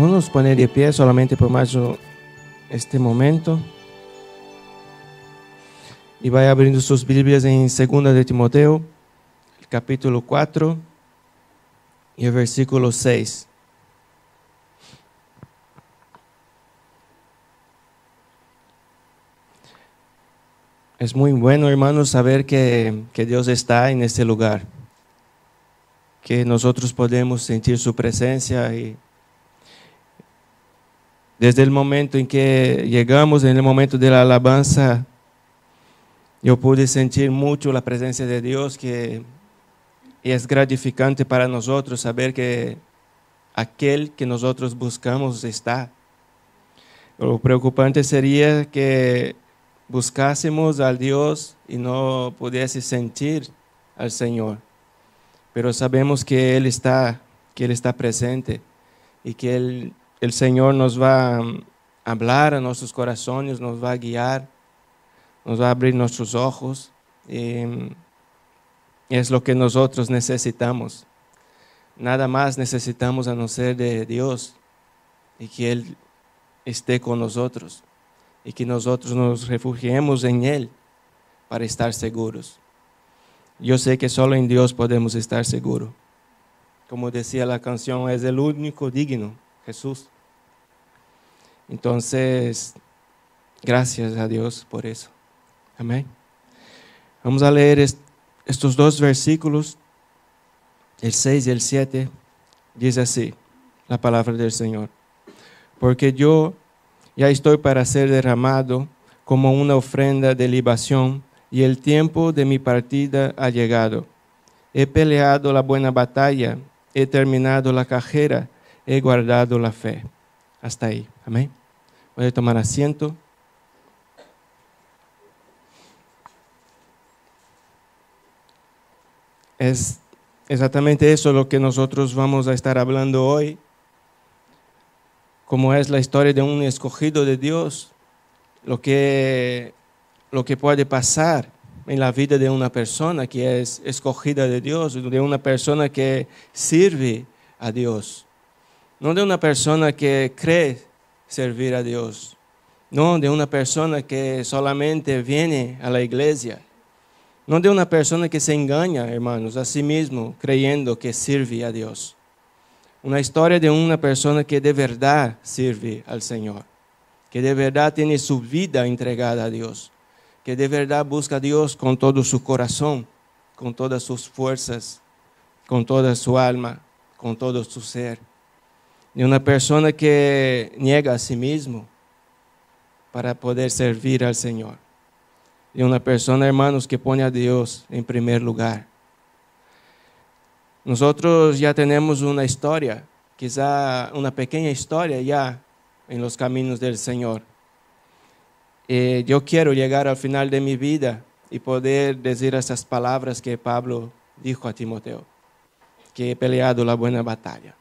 Vamos a nos poner de pie solamente por más este momento. Y vaya abriendo sus Biblias en 2 de Timoteo, el capítulo 4 y el versículo 6. Es muy bueno, hermanos, saber que Dios está en este lugar, que nosotros podemos sentir su presencia, y desde el momento en que llegamos, en el momento de la alabanza, yo pude sentir mucho la presencia de Dios, que es gratificante para nosotros saber que aquel que nosotros buscamos está. Lo preocupante sería que buscásemos al Dios y no pudiese sentir al Señor. Pero sabemos que Él está presente, y que el Señor nos va a hablar a nuestros corazones, nos va a guiar, nos va a abrir nuestros ojos. Es lo que nosotros necesitamos. Nada más necesitamos a no ser de Dios, y que Él esté con nosotros, y que nosotros nos refugiemos en Él para estar seguros. Yo sé que solo en Dios podemos estar seguros. Como decía la canción, es el único digno, Jesús. Entonces, gracias a Dios por eso. Amén. Vamos a leer estos dos versículos, el 6 y el 7. Dice así la palabra del Señor: porque yo ya estoy para ser derramado como una ofrenda de libación, y el tiempo de mi partida ha llegado. He peleado la buena batalla, he terminado la carrera, he guardado la fe. Hasta ahí. Amén. Voy a tomar asiento. Es exactamente eso lo que nosotros vamos a estar hablando hoy. Como es la historia de un escogido de Dios, lo que puede pasar en la vida de una persona que es escogida de Dios, de una persona que sirve a Dios. No de una persona que cree servir a Dios, no de una persona que solamente viene a la iglesia, no de una persona que se engaña, hermanos, a sí mismo creyendo que sirve a Dios. Una historia de una persona que de verdad sirve al Señor, que de verdad tiene su vida entregada a Dios, que de verdad busca a Dios con todo su corazón, con todas sus fuerzas, con toda su alma, con todo su ser. De una persona que niega a sí mismo para poder servir al Señor. De una persona, hermanos, que pone a Dios en primer lugar. Nosotros ya tenemos una historia, quizá una pequeña historia ya en los caminos del Señor. Yo quiero llegar al final de mi vida y poder decir esas palabras que Pablo dijo a Timoteo, que he peleado la buena batalla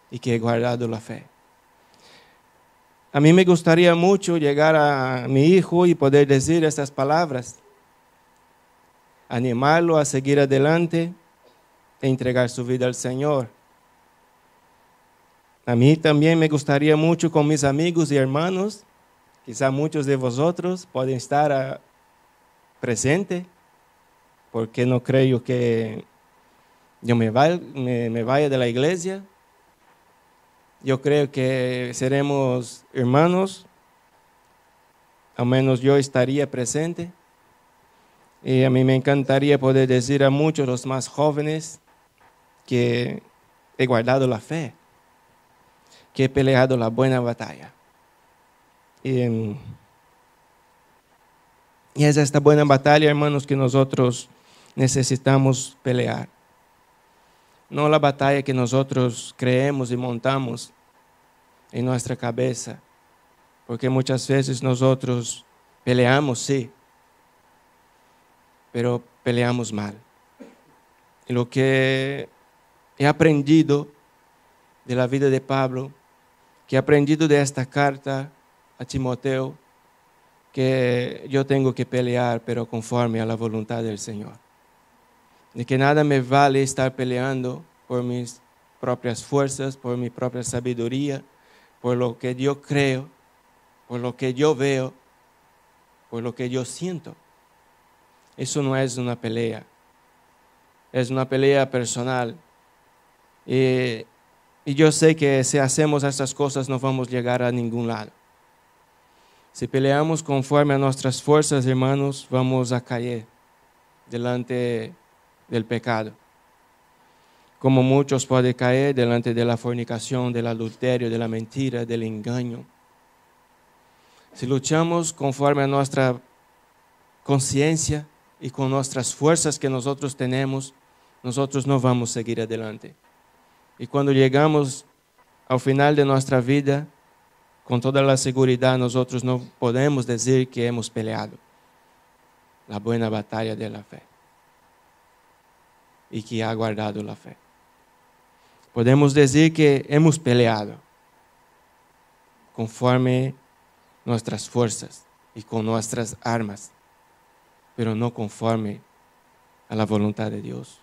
y que he guardado la fe. A mí me gustaría mucho llegar a mi hijo y poder decir estas palabras, animarlo a seguir adelante e entregar su vida al Señor. A mí también me gustaría mucho con mis amigos y hermanos, quizá muchos de vosotros pueden estar presentes, porque no creo que yo me vaya de la iglesia. Yo creo que seremos hermanos, al menos yo estaría presente. Y a mí me encantaría poder decir a muchos, los más jóvenes, que he guardado la fe, que he peleado la buena batalla. Y es esta buena batalla, hermanos, que nosotros necesitamos pelear. No la batalla que nosotros creemos y montamos en nuestra cabeza, porque muchas veces nosotros peleamos, sí, pero peleamos mal. Y lo que he aprendido de la vida de Pablo, que he aprendido de esta carta a Timoteo, que yo tengo que pelear, pero conforme a la voluntad del Señor. De que nada me vale estar peleando por mis propias fuerzas, por mi propia sabiduría, por lo que yo creo, por lo que yo veo, por lo que yo siento. Eso no es una pelea. Es una pelea personal. Y yo sé que si hacemos estas cosas no vamos a llegar a ningún lado. Si peleamos conforme a nuestras fuerzas, hermanos, vamos a caer delante del pecado. Como muchos pueden caer delante de la fornicación, del adulterio, de la mentira, del engaño. Si luchamos conforme a nuestra conciencia y con nuestras fuerzas que nosotros tenemos, nosotros no vamos a seguir adelante. Y cuando llegamos al final de nuestra vida, con toda la seguridad, nosotros no podemos decir que hemos peleado la buena batalla de la fe y que ha guardado la fe. Podemos decir que hemos peleado conforme nuestras fuerzas y con nuestras armas, pero no conforme a la voluntad de Dios.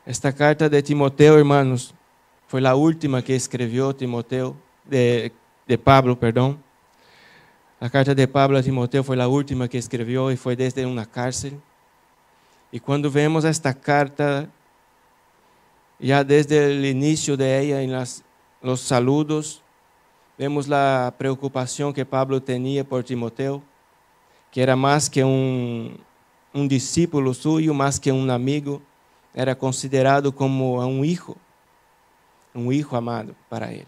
Esta carta de Timoteo, hermanos, fue la última que escribió de Pablo. La carta de Pablo a Timoteo fue la última que escribió y fue desde una cárcel. Y cuando vemos esta carta, ya desde el inicio de ella, en los saludos, vemos la preocupación que Pablo tenía por Timoteo, que era más que un discípulo suyo, más que un amigo, era considerado como un hijo amado para él.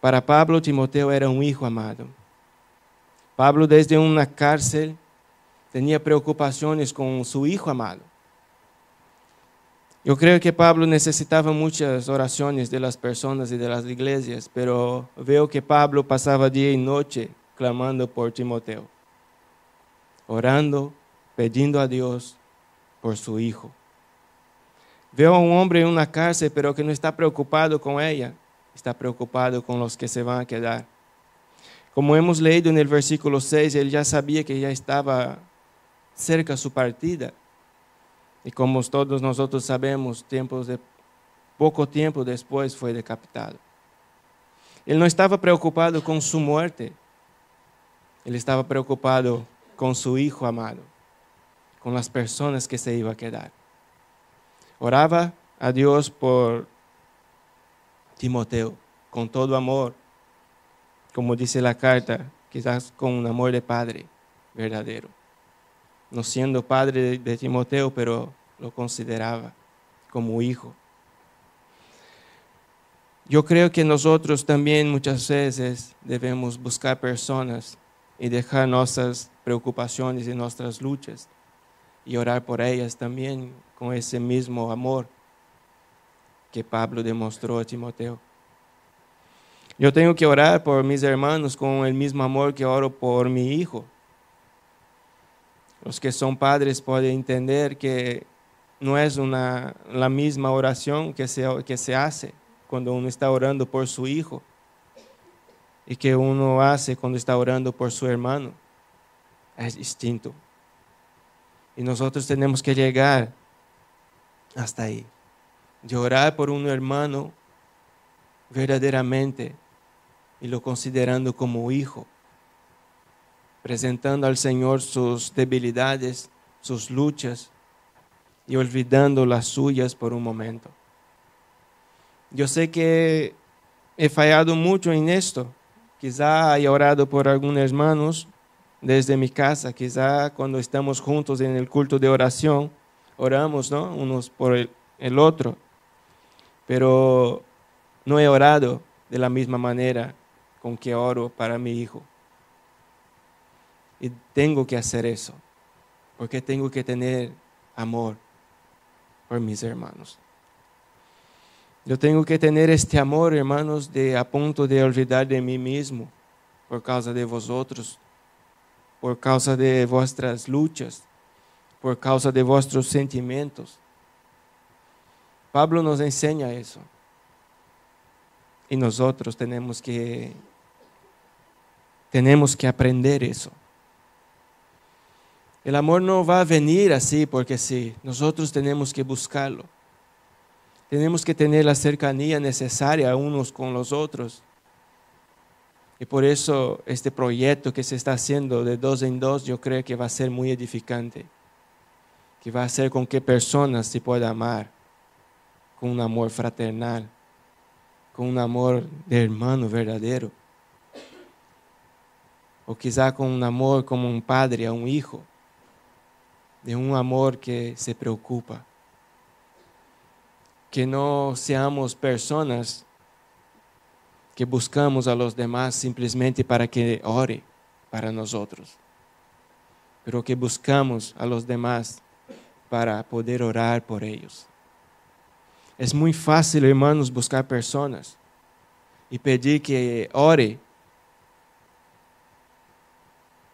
Para Pablo, Timoteo era un hijo amado. Pablo, desde una cárcel, tenía preocupaciones con su hijo amado. Yo creo que Pablo necesitaba muchas oraciones de las personas y de las iglesias, pero veo que Pablo pasaba día y noche clamando por Timoteo, orando, pidiendo a Dios por su hijo. Veo a un hombre en una cárcel, pero que no está preocupado con ella, está preocupado con los que se van a quedar. Como hemos leído en el versículo 6, él ya sabía que ya estaba cerca su partida. Y como todos nosotros sabemos, poco tiempo después fue decapitado. Él no estaba preocupado con su muerte, él estaba preocupado con su hijo amado, con las personas que se iban a quedar. Oraba a Dios por Timoteo con todo amor, como dice la carta, quizás con un amor de padre verdadero. No siendo padre de Timoteo, pero lo consideraba como hijo. Yo creo que nosotros también muchas veces debemos buscar personas y dejar nuestras preocupaciones y nuestras luchas y orar por ellas también con ese mismo amor que Pablo demostró a Timoteo. Yo tengo que orar por mis hermanos con el mismo amor que oro por mi hijo. Los que son padres pueden entender que no es la misma oración que se hace cuando uno está orando por su hijo y que uno hace cuando está orando por su hermano. Es distinto. Y nosotros tenemos que llegar hasta ahí. De orar por un hermano verdaderamente y lo considerando como hijo, presentando al Señor sus debilidades, sus luchas y olvidando las suyas por un momento. Yo sé que he fallado mucho en esto. Quizá haya orado por algunos hermanos desde mi casa, quizá cuando estamos juntos en el culto de oración, oramos, ¿no?, unos por el otro, pero no he orado de la misma manera con que oro para mi hijo. Y tengo que hacer eso, porque tengo que tener amor por mis hermanos. Yo tengo que tener este amor, hermanos, a punto de olvidar de mí mismo, por causa de vosotros, por causa de vuestras luchas, por causa de vuestros sentimientos. Pablo nos enseña eso. Y nosotros tenemos que aprender eso. El amor no va a venir así porque sí, nosotros tenemos que buscarlo. Tenemos que tener la cercanía necesaria unos con los otros. Y por eso este proyecto que se está haciendo de 2 en 2, yo creo que va a ser muy edificante. Que va a hacer con que personas se puedan amar con un amor fraternal, con un amor de hermano verdadero. O quizá con un amor como un padre a un hijo, de un amor que se preocupa. Que no seamos personas que buscamos a los demás simplesmente para que ore para nosotros, pero que buscamos a los demás para poder orar por ellos. Es muy fácil, hermanos, buscar personas y pedir que ore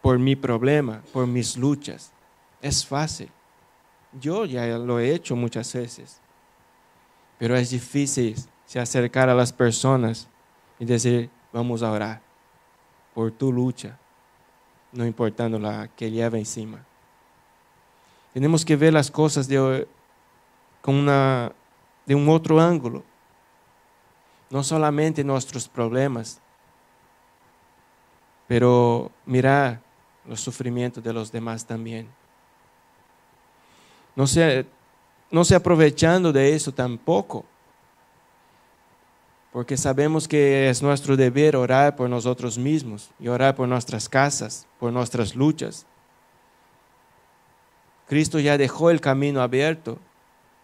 por mi problema, por mis luchas. Es fácil. Yo ya lo he hecho muchas veces. Pero es difícil se acercar a las personas y decir, vamos a orar por tu lucha, no importando la que lleva encima. Tenemos que ver las cosas de un otro ángulo. No solamente nuestros problemas, pero mirar los sufrimientos de los demás también. No se aprovechando de eso tampoco, porque sabemos que es nuestro deber orar por nosotros mismos y orar por nuestras casas, por nuestras luchas. Cristo ya dejó el camino abierto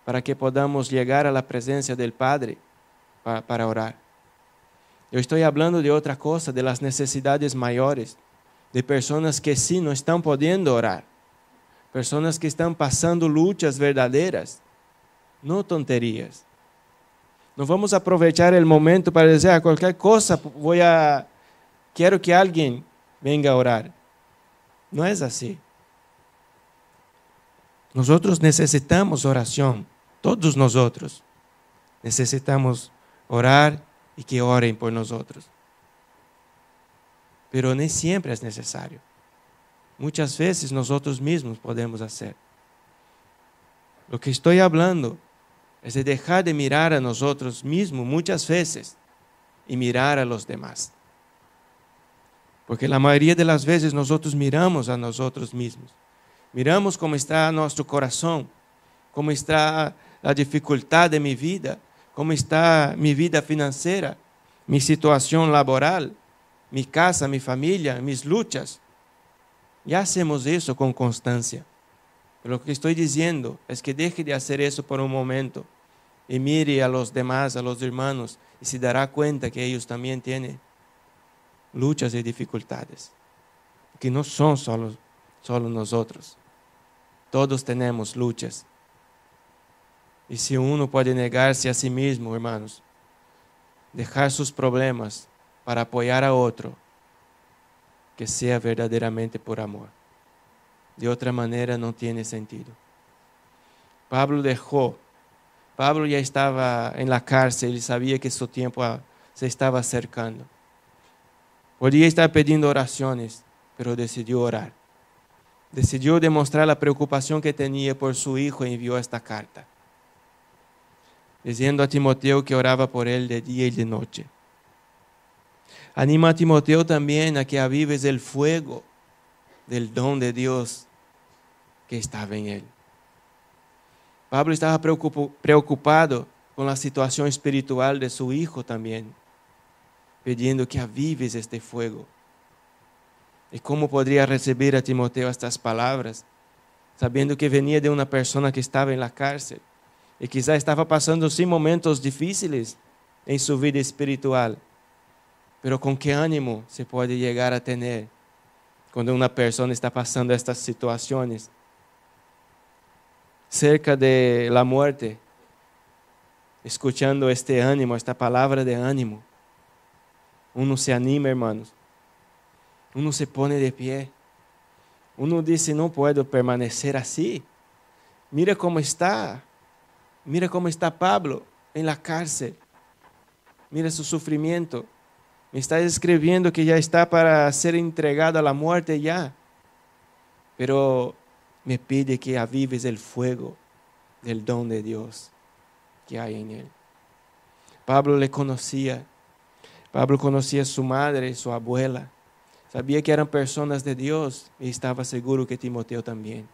para que podamos llegar a la presencia del Padre para orar. Yo estoy hablando de otra cosa, de las necesidades mayores, de personas que sí no están pudiendo orar, personas que están pasando luchas verdaderas, no tonterías. No vamos a aprovechar el momento para decir cualquier cosa, quiero que alguien venga a orar. No es así. Nosotros necesitamos oración, todos nosotros necesitamos orar y que oren por nosotros. Pero no siempre es necesario. Muchas veces nosotros mismos podemos hacer. Lo que estoy hablando es de dejar de mirar a nosotros mismos muchas veces y mirar a los demás. Porque la mayoría de las veces nosotros miramos a nosotros mismos. Miramos cómo está nuestro corazón, cómo está la dificultad de mi vida, cómo está mi vida financiera, mi situación laboral, mi casa, mi familia, mis luchas. Ya hacemos eso con constancia. Pero lo que estoy diciendo es que deje de hacer eso por un momento y mire a los demás, a los hermanos, y se dará cuenta que ellos también tienen luchas y dificultades. Que no son solo nosotros. Todos tenemos luchas. Y si uno puede negarse a sí mismo, hermanos, dejar sus problemas para apoyar a otro, que sea verdaderamente por amor. De otra manera no tiene sentido. Pablo ya estaba en la cárcel y sabía que su tiempo se estaba acercando. Podía estar pidiendo oraciones, pero decidió orar. Decidió demostrar la preocupación que tenía por su hijo y envió esta carta, diciendo a Timoteo que oraba por él de día y de noche. Anima a Timoteo también a que avives el fuego del don de Dios que estaba en él. Pablo estaba preocupado con la situación espiritual de su hijo también, pidiendo que avives este fuego. ¿Y cómo podría recibir a Timoteo estas palabras? Sabiendo que venía de una persona que estaba en la cárcel y quizá estaba pasando sí momentos difíciles en su vida espiritual. Pero con qué ánimo se puede llegar a tener cuando una persona está pasando estas situaciones cerca de la muerte, escuchando este ánimo, esta palabra de ánimo. Uno se anima, hermanos. Uno se pone de pie. Uno dice, no puedo permanecer así. Mira cómo está Pablo en la cárcel. Mira su sufrimiento. Me está escribiendo que ya está para ser entregado a la muerte ya. Pero me pide que avives el fuego del don de Dios. que hay en él. Pablo le conocía. Pablo conocía a su madre y su abuela. Sabía que eran personas de Dios y estaba seguro que Timoteo también.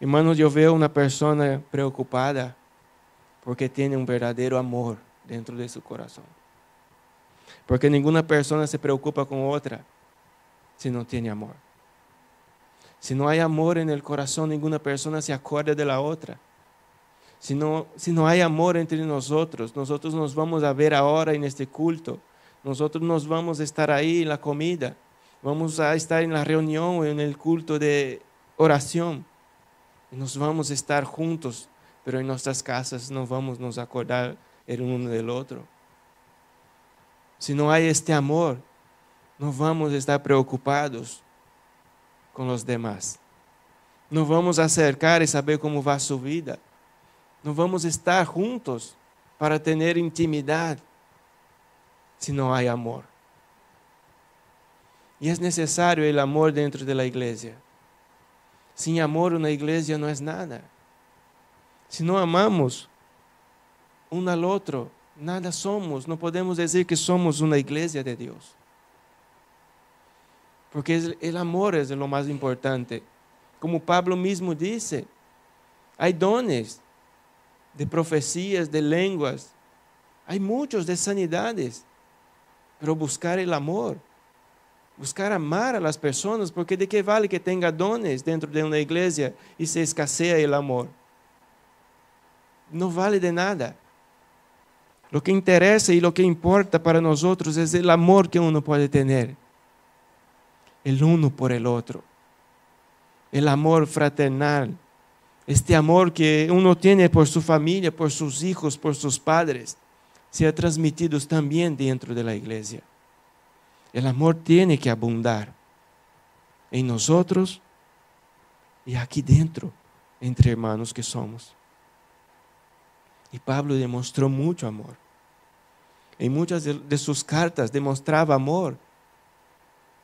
Hermanos, yo veo una persona preocupada porque tiene un verdadero amor dentro de su corazón. Porque ninguna persona se preocupa con otra si no tiene amor. Si no hay amor en el corazón, ninguna persona se acuerda de la otra. Si no hay amor entre nosotros nos vamos a ver ahora en este culto. Nosotros nos vamos a estar ahí en la comida. Vamos a estar en la reunión o en el culto de oración. Y nos vamos a estar juntos, pero en nuestras casas no vamos a nos acordar el uno del otro. Si no hay este amor, no vamos a estar preocupados con los demás. No vamos a acercar y saber cómo va su vida. No vamos a estar juntos para tener intimidad si no hay amor. Y es necesario el amor dentro de la iglesia. Sin amor una iglesia no es nada. Si no amamos uno al otro, nada somos. No podemos decir que somos una iglesia de Dios. Porque el amor es lo más importante. Como Pablo mismo dice, hay dones de profecías, de lenguas. Hay muchos de sanidades. Pero buscar el amor. Buscar amar a las personas. Porque de qué vale que tenga dones dentro de una iglesia y se escasea el amor. No vale de nada. Lo que interesa y lo que importa para nosotros es el amor que uno puede tener. El uno por el otro. El amor fraternal. Este amor que uno tiene por su familia, por sus hijos, por sus padres, sea transmitido también dentro de la iglesia. El amor tiene que abundar en nosotros y aquí dentro, entre hermanos que somos. Y Pablo demostró mucho amor. En muchas de sus cartas demostraba amor,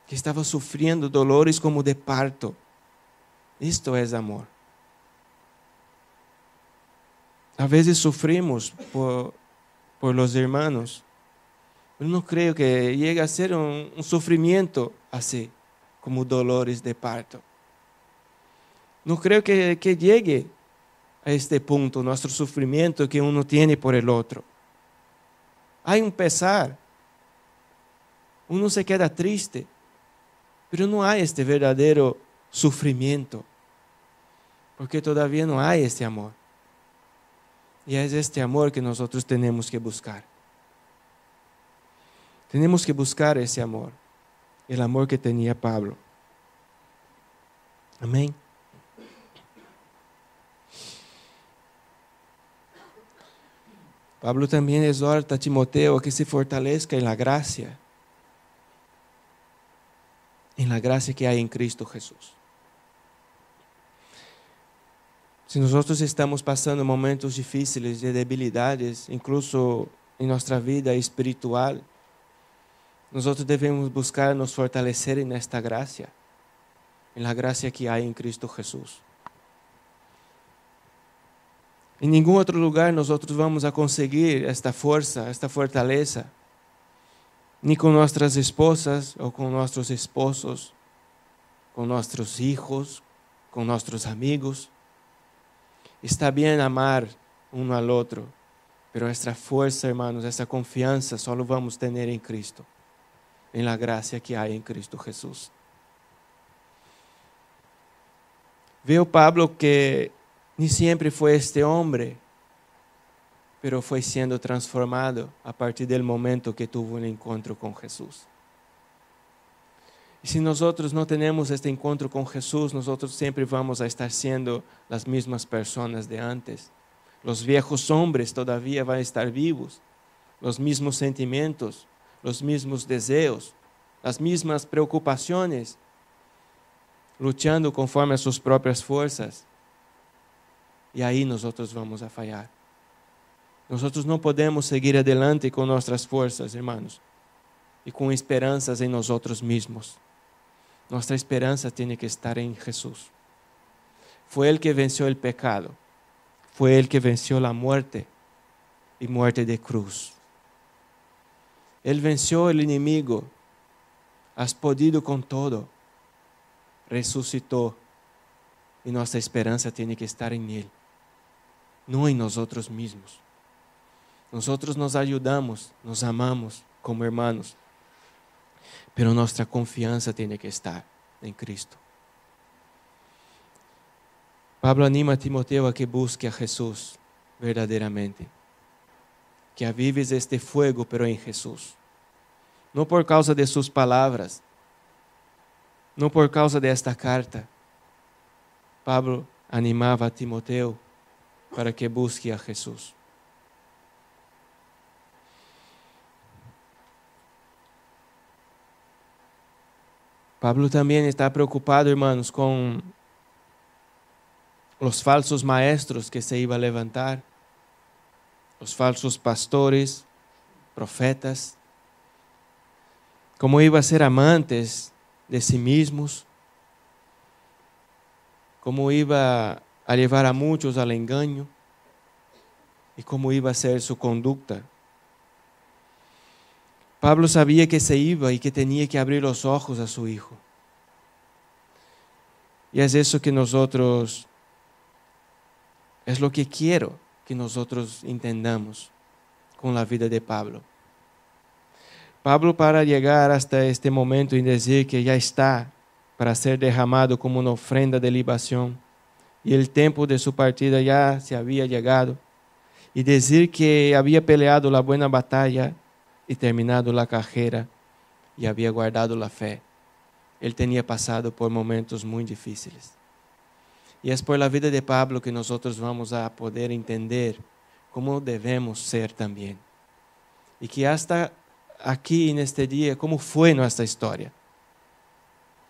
que estaba sufriendo dolores como de parto. Esto es amor. A veces sufrimos por los hermanos. Yo no creo que llegue a ser un sufrimiento así, como dolores de parto. No creo que llegue a este punto nuestro sufrimiento que uno tiene por el otro. Hay un pesar. Uno se queda triste, pero no hay este verdadero sufrimiento, porque todavía no hay este amor. Y es este amor que nosotros tenemos que buscar. Tenemos que buscar ese amor, el amor que tenía Pablo. Amén. Pablo también exhorta a Timoteo a que se fortalezca en la gracia que hay en Cristo Jesús. Si nosotros estamos pasando momentos difíciles de debilidades, incluso en nuestra vida espiritual, nosotros debemos buscar nos fortalecer en esta gracia, en la gracia que hay en Cristo Jesús. En ningún otro lugar nosotros vamos a conseguir esta fuerza, esta fortaleza, ni con nuestras esposas o con nuestros esposos, con nuestros hijos, con nuestros amigos. Está bien amar uno al otro, pero esta fuerza, hermanos, esta confianza solo vamos a tener en Cristo, en la gracia que hay en Cristo Jesús. Veo Pablo que ni siempre fue este hombre, pero fue siendo transformado a partir del momento que tuvo un encuentro con Jesús. Y si nosotros no tenemos este encuentro con Jesús, nosotros siempre vamos a estar siendo las mismas personas de antes. Los viejos hombres todavía van a estar vivos, los mismos sentimientos, los mismos deseos, las mismas preocupaciones, luchando conforme a sus propias fuerzas. Y ahí nosotros vamos a fallar. Nosotros no podemos seguir adelante con nuestras fuerzas, hermanos, y con esperanzas en nosotros mismos. Nuestra esperanza tiene que estar en Jesús. Fue Él que venció el pecado. fue el que venció la muerte y muerte de cruz. Él venció el enemigo. Has podido con todo. Resucitó. Y nuestra esperanza tiene que estar en Él, no en nosotros mismos. Nosotros nos ayudamos, nos amamos como hermanos, pero nuestra confianza tiene que estar en Cristo. Pablo anima a Timoteo a que busque a Jesús verdaderamente, que avives este fuego, pero en Jesús. No por causa de sus palabras, no por causa de esta carta. Pablo animaba a Timoteo para que busque a Jesús. Pablo también está preocupado, hermanos, con los falsos maestros que se iban a levantar, los falsos pastores, profetas, cómo iban a ser amantes de sí mismos, cómo iba a llevar a muchos al engaño y cómo iba a ser su conducta. Pablo sabía que se iba y que tenía que abrir los ojos a su hijo. Y es eso que nosotros, es lo que quiero que nosotros entendamos con la vida de Pablo. Pablo, para llegar hasta este momento y decir que ya está para ser derramado como una ofrenda de libación, y el tiempo de su partida ya se había llegado, y decir que había peleado la buena batalla y terminado la carrera y había guardado la fe. Él tenía pasado por momentos muy difíciles. Y es por la vida de Pablo que nosotros vamos a poder entender cómo debemos ser también. Y que hasta aquí en este día, cómo fue nuestra historia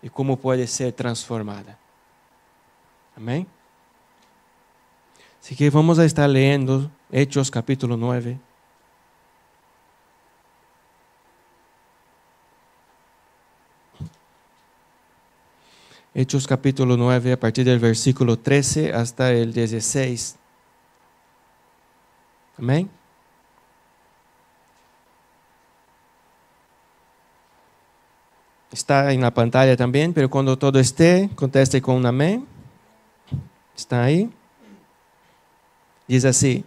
y cómo puede ser transformada. Amén. Así que vamos a estar leyendo Hechos capítulo 9. Hechos capítulo 9, a partir del versículo 13 hasta el 16. Amén. Está en la pantalla también, pero cuando todo esté, conteste con un amén. ¿Está ahí? Dice así: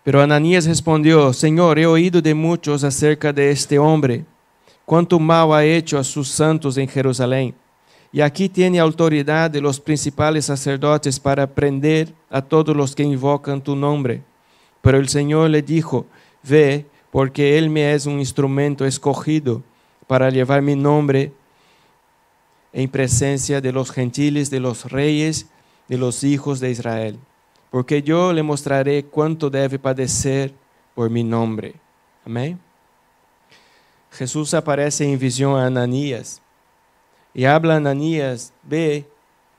pero Ananías respondió: Señor, he oído de muchos acerca de este hombre, cuánto mal ha hecho a sus santos en Jerusalén. Y aquí tiene autoridad de los principales sacerdotes para prender a todos los que invocan tu nombre. Pero el Señor le dijo: ve, porque él me es un instrumento escogido para llevar mi nombre en presencia de los gentiles, de los reyes, de los hijos de Israel. Porque yo le mostraré cuánto debe padecer por mi nombre. Amén. Jesús aparece en visión a Ananías. Y habla a Ananías: ve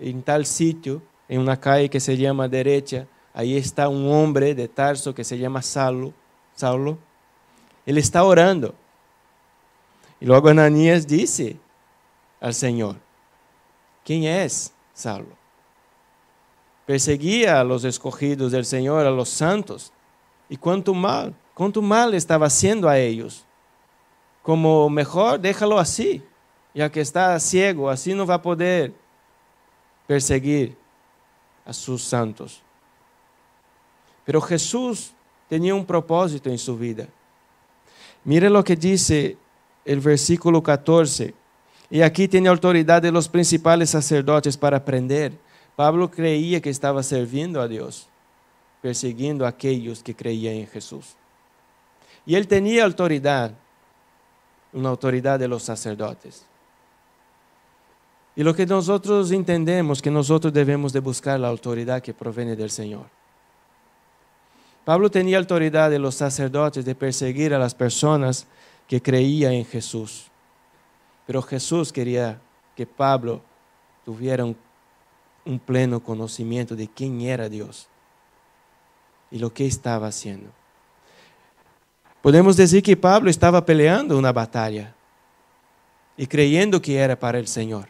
en tal sitio, en una calle que se llama Derecha, ahí está un hombre de Tarso que se llama Saulo. Él está orando. Y luego Ananías dice al Señor: ¿quién es Saulo? Perseguía a los escogidos del Señor, a los santos. Y cuánto mal estaba haciendo a ellos. Como mejor déjalo así, ya que está ciego, así no va a poder perseguir a sus santos. Pero Jesús tenía un propósito en su vida. Mire lo que dice el versículo 14. Y aquí tiene autoridad de los principales sacerdotes para prender. Pablo creía que estaba sirviendo a Dios, persiguiendo a aquellos que creían en Jesús. Y él tenía autoridad, una autoridad de los sacerdotes. Y lo que nosotros entendemos, que nosotros debemos de buscar la autoridad que proviene del Señor. Pablo tenía autoridad de los sacerdotes de perseguir a las personas que creían en Jesús. Pero Jesús quería que Pablo tuviera un pleno conocimiento de quién era Dios y lo que estaba haciendo. Podemos decir que Pablo estaba peleando una batalla y creyendo que era para el Señor,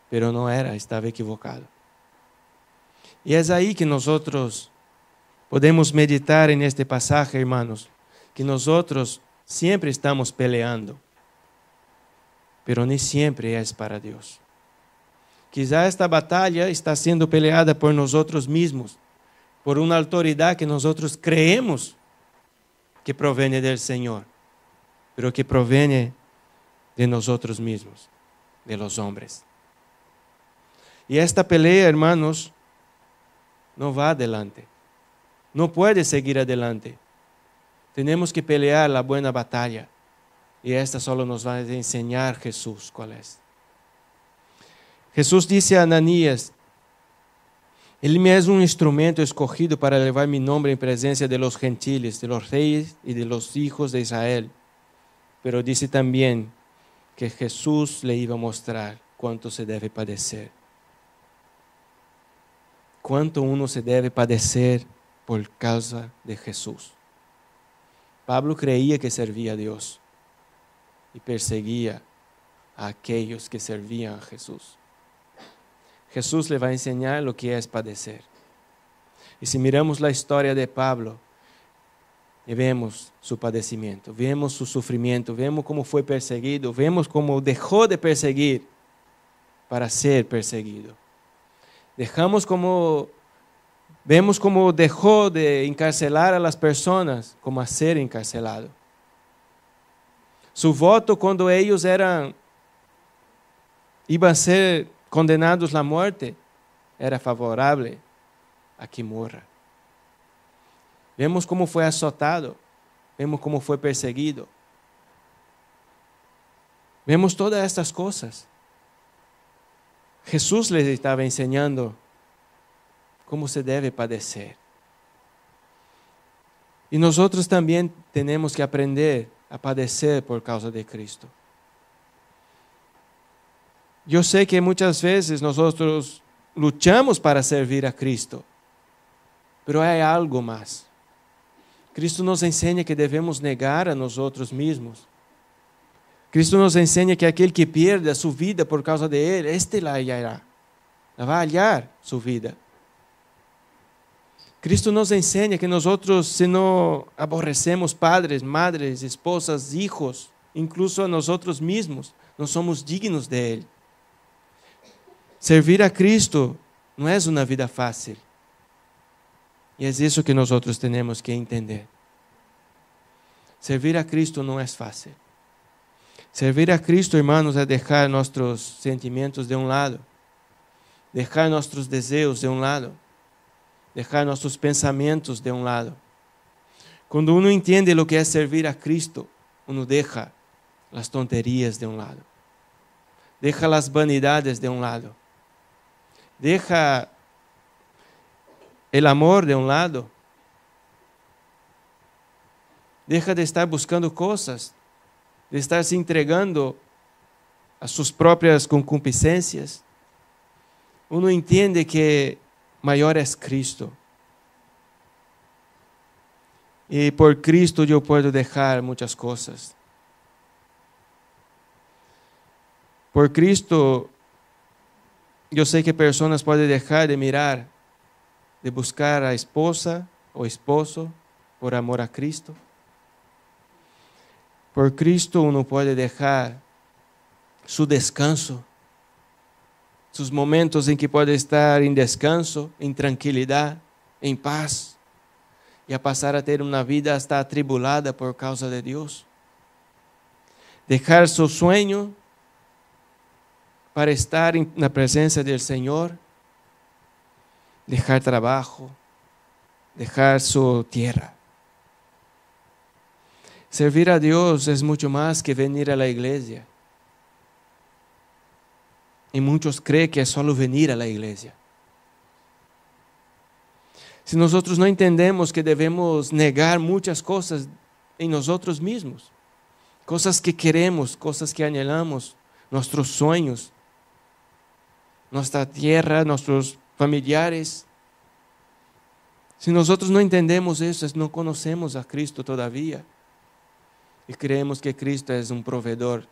pero no era, estaba equivocado. Y es ahí que nosotros podemos meditar en este pasaje, hermanos, que nosotros siempre estamos peleando, pero ni siempre es para Dios. Quizá esta batalla está siendo peleada por nosotros mismos, por una autoridad que nosotros creemos que proviene del Señor, pero que proviene de nosotros mismos, de los hombres. Y esta pelea, hermanos, no va adelante. No puede seguir adelante. Tenemos que pelear la buena batalla. Y esta solo nos va a enseñar Jesús cuál es. Jesús dice a Ananías: Él me es un instrumento escogido para elevar mi nombre en presencia de los gentiles, de los reyes y de los hijos de Israel. Pero dice también que Jesús le iba a mostrar cuánto se debe padecer. Cuánto uno se debe padecer por causa de Jesús. Pablo creía que servía a Dios y perseguía a aquellos que servían a Jesús. Jesús le va a enseñar lo que es padecer. Y si miramos la historia de Pablo, y vemos su padecimiento, vemos su sufrimiento, vemos cómo fue perseguido, vemos cómo dejó de perseguir para ser perseguido. Vemos cómo dejó de encarcelar a las personas como a ser encarcelado. Su voto cuando ellos iban a ser condenados a muerte era favorable a que muera. Vemos cómo fue azotado, vemos cómo fue perseguido. Vemos todas estas cosas. Jesús les estaba enseñando cómo se debe padecer. Y nosotros también tenemos que aprender a padecer por causa de Cristo. Yo sé que muchas veces nosotros luchamos para servir a Cristo, pero hay algo más. Cristo nos enseña que debemos negar a nosotros mismos. Cristo nos enseña que aquel que pierde su vida por causa de Él, la hallará. La va a hallar su vida. Cristo nos enseña que nosotros, si no aborrecemos padres, madres, esposas, hijos, incluso a nosotros mismos, no somos dignos de Él. Servir a Cristo no es una vida fácil. Y es eso que nosotros tenemos que entender. Servir a Cristo no es fácil. Servir a Cristo, hermanos, es dejar nuestros sentimientos de un lado, dejar nuestros deseos de un lado, dejar nuestros pensamientos de un lado. Cuando uno entiende lo que es servir a Cristo, uno deja las tonterías de un lado, deja las vanidades de un lado, deja el amor de un lado, deja de estar buscando cosas, de estar se entregando a sus propias concupiscencias. Uno entiende que maior es Cristo. Y por Cristo yo puedo dejar muchas cosas. Por Cristo yo sé que personas pueden dejar de mirar, de buscar a esposa o esposo por amor a Cristo. Por Cristo uno puede dejar su descanso, sus momentos en que puede estar en descanso, en tranquilidad, en paz, y a pasar a tener una vida hasta atribulada por causa de Dios. Dejar su sueño para estar en la presencia del Señor, dejar trabajo, dejar su tierra. Servir a Dios es mucho más que venir a la iglesia. Y muchos creen que es solo venir a la iglesia. Si nosotros no entendemos que debemos negar muchas cosas en nosotros mismos, cosas que queremos, cosas que anhelamos, nuestros sueños, nuestra tierra, nuestros familiares. Si nosotros no entendemos eso, no conocemos a Cristo todavía. Y creemos que Cristo es un proveedor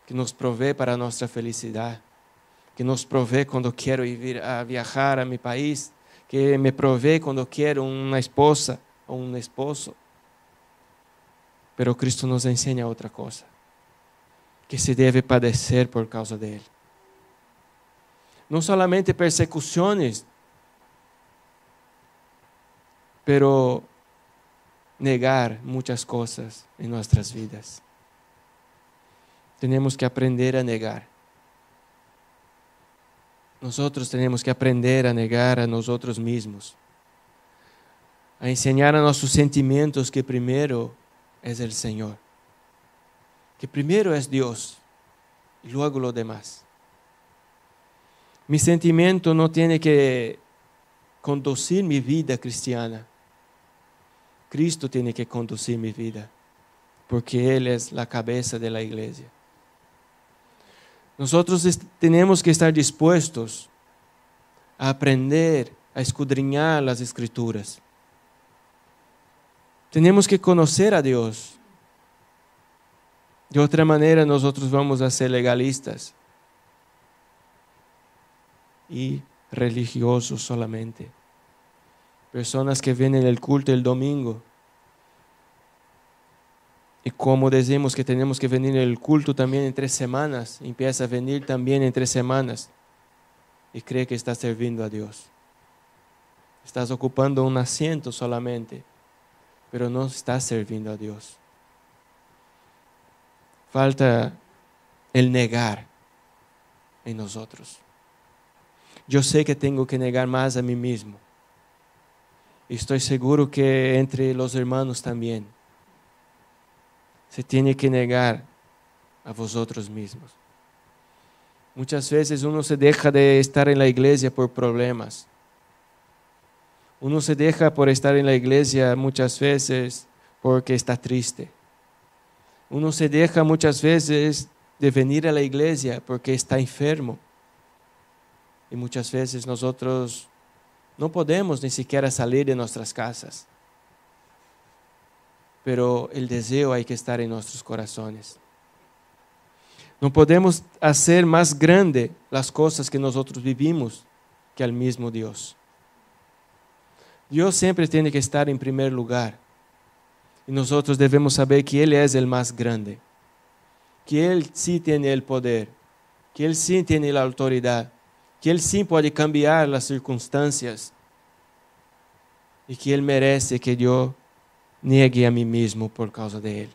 que nos provee para nuestra felicidad. que nos provee cuando quiero ir a viajar a mi país, que me provee cuando quiero una esposa o un esposo. Pero Cristo nos enseña otra cosa, que se debe padecer por causa de Él. No solamente persecuciones, pero negar muchas cosas en nuestras vidas. Tenemos que aprender a negar. Nosotros tenemos que aprender a negar a nosotros mismos, a enseñar a nuestros sentimientos que primero es el Señor, que primero es Dios y luego lo demás. Mi sentimiento no tiene que conducir mi vida cristiana. Cristo tiene que conducir mi vida, porque Él es la cabeza de la iglesia. Nosotros tenemos que estar dispuestos a aprender, a escudriñar las Escrituras. Tenemos que conocer a Dios. De otra manera, nosotros vamos a ser legalistas y religiosos solamente. Personas que vienen al culto el domingo. Y como decimos que tenemos que venir al culto también en 3 semanas, empieza a venir también en 3 semanas y cree que está sirviendo a Dios. Estás ocupando un asiento solamente, pero no estás sirviendo a Dios. Falta el negar en nosotros. Yo sé que tengo que negar más a mí mismo. Y estoy seguro que entre los hermanos también. Se tiene que negar a vosotros mismos. Muchas veces uno se deja de estar en la iglesia por problemas. Uno se deja por estar en la iglesia muchas veces porque está triste. Uno se deja muchas veces de venir a la iglesia porque está enfermo. Y muchas veces nosotros no podemos ni siquiera salir de nuestras casas. Pero el deseo hay que estar en nuestros corazones. No podemos hacer más grande las cosas que nosotros vivimos que al mismo Dios. Dios siempre tiene que estar en primer lugar. Y nosotros debemos saber que Él es el más grande. Que Él sí tiene el poder. Que Él sí tiene la autoridad. Que Él sí puede cambiar las circunstancias. Y que Él merece que yo niegue a mí mismo por causa de Él.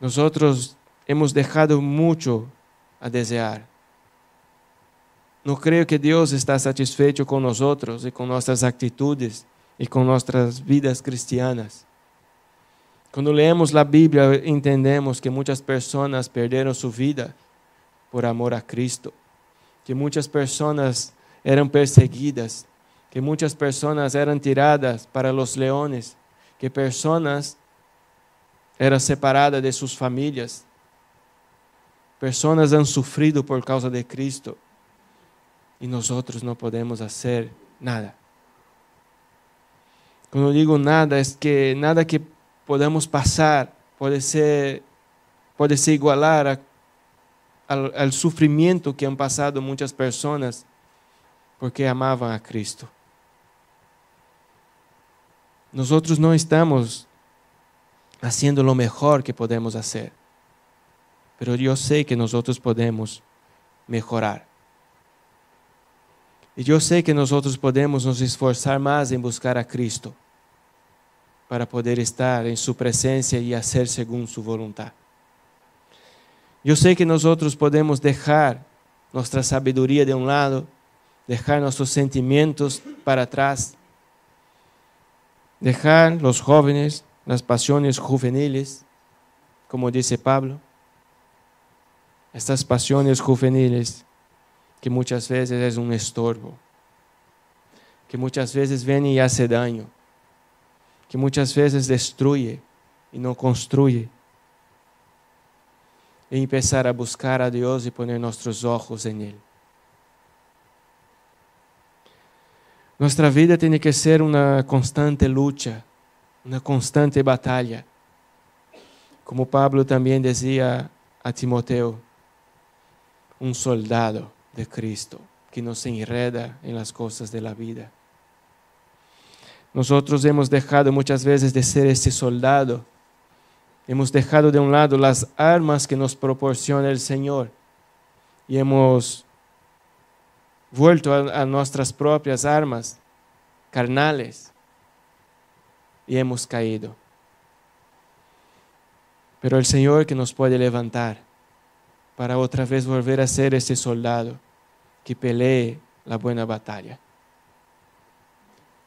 Nosotros hemos dejado mucho a desear. No creo que Dios está satisfecho con nosotros y con nuestras actitudes y con nuestras vidas cristianas. Cuando leemos la Biblia entendemos que muchas personas perdieron su vida por amor a Cristo, que muchas personas eran perseguidas, que muchas personas eran tiradas para los leones, que personas eran separadas de sus familias. Personas han sufrido por causa de Cristo y nosotros no podemos hacer nada. Cuando digo nada, es que nada que podamos pasar puede ser igualar al sufrimiento que han pasado muchas personas porque amaban a Cristo. Nosotros no estamos haciendo lo mejor que podemos hacer, pero yo sé que nosotros podemos mejorar. Y yo sé que nosotros podemos nos esforzar más en buscar a Cristo para poder estar en su presencia y hacer según su voluntad. Yo sé que nosotros podemos dejar nuestra sabiduría de un lado, dejar nuestros sentimientos para atrás, dejar los jóvenes, las pasiones juveniles, como dice Pablo, estas pasiones juveniles que muchas veces es un estorbo, que muchas veces viene y hace daño, que muchas veces destruye y no construye. Y empezar a buscar a Dios y poner nuestros ojos en Él. Nuestra vida tiene que ser una constante lucha, una constante batalla. Como Pablo también decía a Timoteo, un soldado de Cristo que no se enreda en las cosas de la vida. Nosotros hemos dejado muchas veces de ser ese soldado. Hemos dejado de un lado las armas que nos proporciona el Señor y hemos vuelto a nuestras propias armas carnales y hemos caído. Pero el Señor que nos puede levantar para otra vez volver a ser ese soldado que pelee la buena batalla.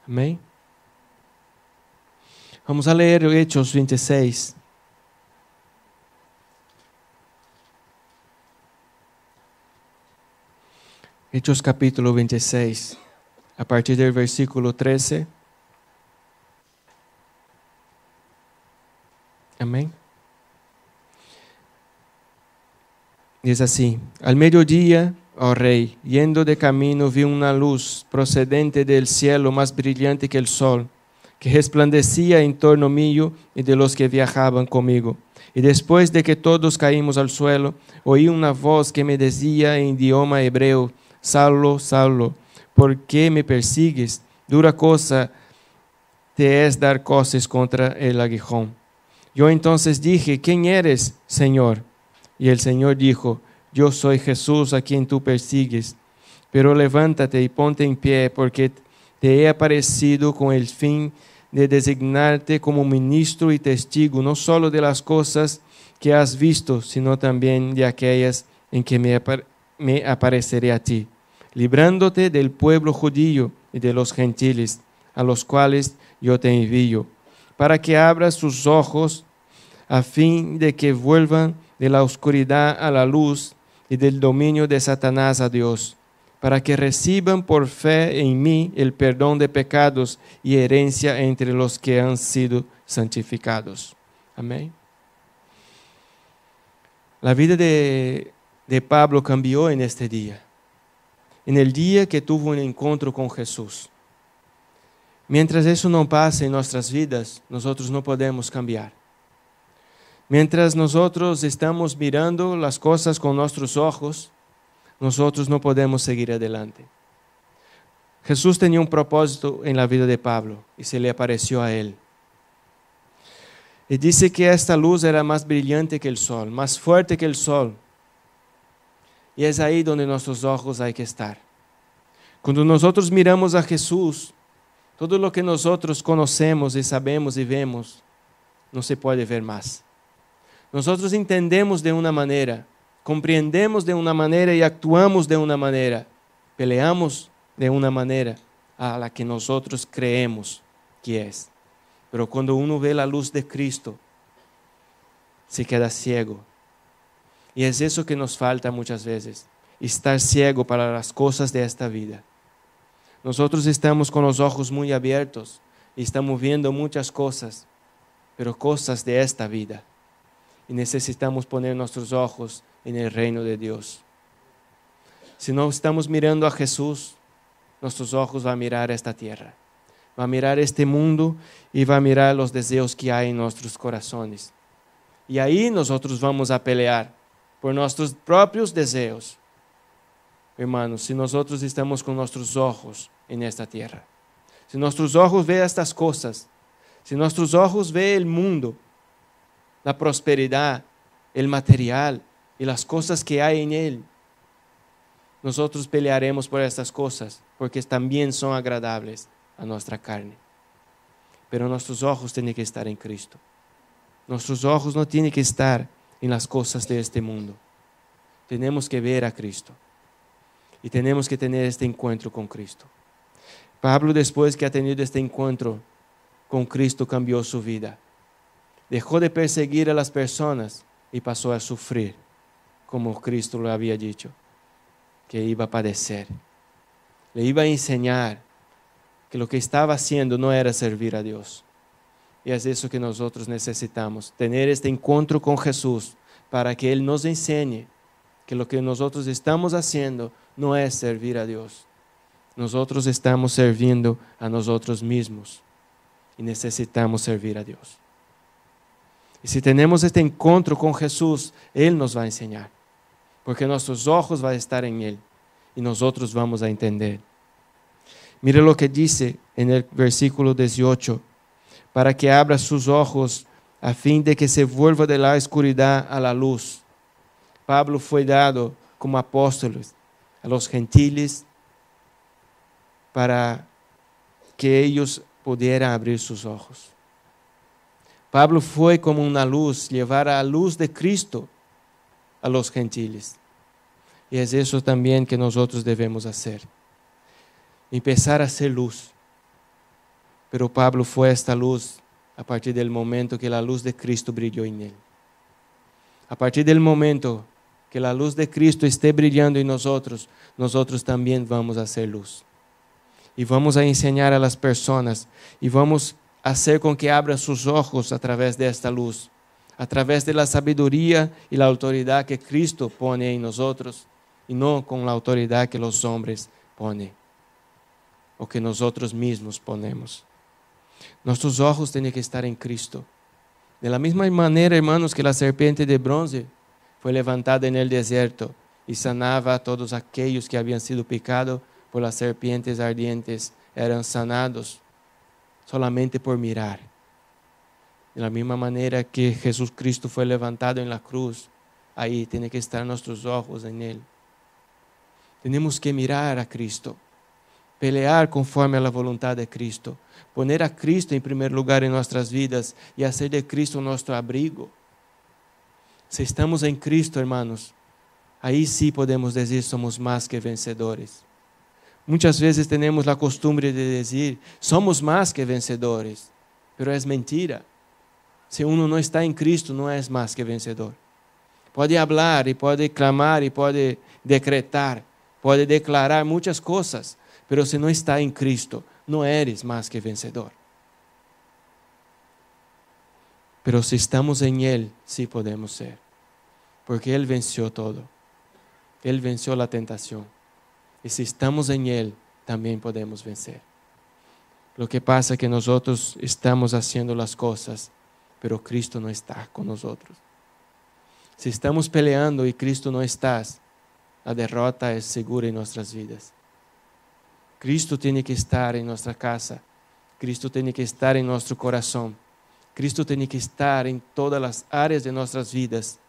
Amén. Vamos a leer Hechos 26. Hechos capítulo 26, a partir del versículo 13. Amén. Dice así: al mediodía, oh rey, yendo de camino, vi una luz procedente del cielo más brillante que el sol, que resplandecía en torno mío y de los que viajaban conmigo. Y después de que todos caímos al suelo, oí una voz que me decía en idioma hebreo: Saulo, Saulo, ¿por qué me persigues? Dura cosa te es dar coces contra el aguijón. Yo entonces dije: ¿quién eres, Señor? Y el Señor dijo: yo soy Jesús a quien tú persigues. Pero levántate y ponte en pie, porque te he aparecido con el fin de designarte como ministro y testigo, no solo de las cosas que has visto, sino también de aquellas en que me apareceré a ti, librándote del pueblo judío y de los gentiles, a los cuales yo te envío, para que abras sus ojos, a fin de que vuelvan de la oscuridad a la luz y del dominio de Satanás a Dios, para que reciban por fe en mí el perdón de pecados y herencia entre los que han sido santificados. Amén. La vida de Pablo cambió en este día, en el día que tuvo un encuentro con Jesús. Mientras eso no pase en nuestras vidas, nosotros no podemos cambiar. Mientras nosotros estamos mirando las cosas con nuestros ojos, nosotros no podemos seguir adelante. Jesús tenía un propósito en la vida de Pablo y se le apareció a él. Y dice que esta luz era más brillante que el sol, más fuerte que el sol. Y es ahí donde nuestros ojos hay que estar. Cuando nosotros miramos a Jesús, todo lo que nosotros conocemos y sabemos y vemos, no se puede ver más. Nosotros entendemos de una manera, comprendemos de una manera y actuamos de una manera, peleamos de una manera a la que nosotros creemos que es. Pero cuando uno ve la luz de Cristo, se queda ciego. Y es eso que nos falta muchas veces, estar ciego para las cosas de esta vida. Nosotros estamos con los ojos muy abiertos y estamos viendo muchas cosas, pero cosas de esta vida. Y necesitamos poner nuestros ojos en el reino de Dios. Si no estamos mirando a Jesús, nuestros ojos van a mirar esta tierra, va a mirar este mundo y va a mirar los deseos que hay en nuestros corazones. Y ahí nosotros vamos a pelear por nuestros propios deseos. Hermanos, si nosotros estamos con nuestros ojos en esta tierra, si nuestros ojos ven estas cosas, si nuestros ojos ven el mundo, la prosperidad, el material y las cosas que hay en él, nosotros pelearemos por estas cosas porque también son agradables a nuestra carne. Pero nuestros ojos tienen que estar en Cristo. Nuestros ojos no tienen que estar en las cosas de este mundo. Tenemos que ver a Cristo y tenemos que tener este encuentro con Cristo. Pablo, después que ha tenido este encuentro con Cristo, cambió su vida. Dejó de perseguir a las personas y pasó a sufrir, como Cristo lo había dicho, que iba a padecer. Le iba a enseñar que lo que estaba haciendo no era servir a Dios. Y es eso que nosotros necesitamos, tener este encuentro con Jesús para que Él nos enseñe que lo que nosotros estamos haciendo no es servir a Dios. Nosotros estamos sirviendo a nosotros mismos y necesitamos servir a Dios. Y si tenemos este encuentro con Jesús, Él nos va a enseñar. porque nuestros ojos van a estar en Él y nosotros vamos a entender. Mire lo que dice en el versículo 18, para que abra sus ojos a fin de que se vuelva de la oscuridad a la luz. Pablo fue dado como apóstol a los gentiles para que ellos pudieran abrir sus ojos. Pablo fue como una luz, llevar a la luz de Cristo a los gentiles. Y es eso también que nosotros debemos hacer. Empezar a ser luz. Pero Pablo fue esta luz a partir del momento que la luz de Cristo brilló en él. A partir del momento que la luz de Cristo esté brillando en nosotros, nosotros también vamos a ser luz. Y vamos a enseñar a las personas y vamos a hacer con que abran sus ojos a través de esta luz, a través de la sabiduría y la autoridad que Cristo pone en nosotros y no con la autoridad que los hombres ponen o que nosotros mismos ponemos. Nuestros ojos tienen que estar en Cristo. De la misma manera, hermanos, que la serpiente de bronce fue levantada en el desierto y sanaba a todos aquellos que habían sido picados por las serpientes ardientes, eran sanados solamente por mirar. De la misma manera que Jesús Cristo fue levantado en la cruz, ahí tienen que estar nuestros ojos en Él. Tenemos que mirar a Cristo, pelear conforme a la voluntad de Cristo, poner a Cristo en primer lugar en nuestras vidas y hacer de Cristo nuestro abrigo. Si estamos en Cristo, hermanos, ahí sí podemos decir somos más que vencedores. Muchas veces tenemos la costumbre de decir somos más que vencedores, pero es mentira. Si uno no está en Cristo, no es más que vencedor. Puede hablar y puede clamar y puede decretar, puede declarar muchas cosas, pero si no está en Cristo, no eres más que vencedor. Pero si estamos en Él, sí podemos ser, porque Él venció todo. Él venció la tentación. Y si estamos en Él, también podemos vencer. Lo que pasa es que nosotros estamos haciendo las cosas, pero Cristo no está con nosotros. Si estamos peleando y Cristo no está, la derrota es segura en nuestras vidas. Cristo tiene que estar en nuestra casa. Cristo tiene que estar en nuestro corazón. Cristo tiene que estar en todas las áreas de nuestras vidas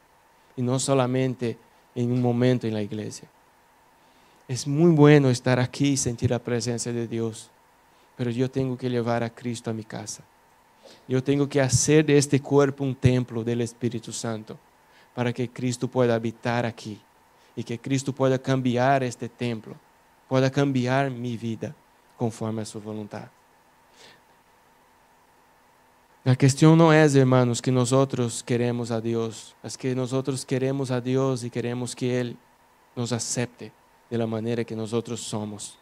y no solamente en un momento en la iglesia. Es muy bueno estar aquí y sentir la presencia de Dios, pero yo tengo que llevar a Cristo a mi casa. Yo tengo que hacer de este cuerpo un templo del Espíritu Santo para que Cristo pueda habitar aquí y que Cristo pueda cambiar este templo, pueda cambiar mi vida conforme a su voluntad. La cuestión no es, hermanos, que nosotros queremos a Dios, es que nosotros queremos a Dios y queremos que Él nos acepte de la manera que nosotros somos.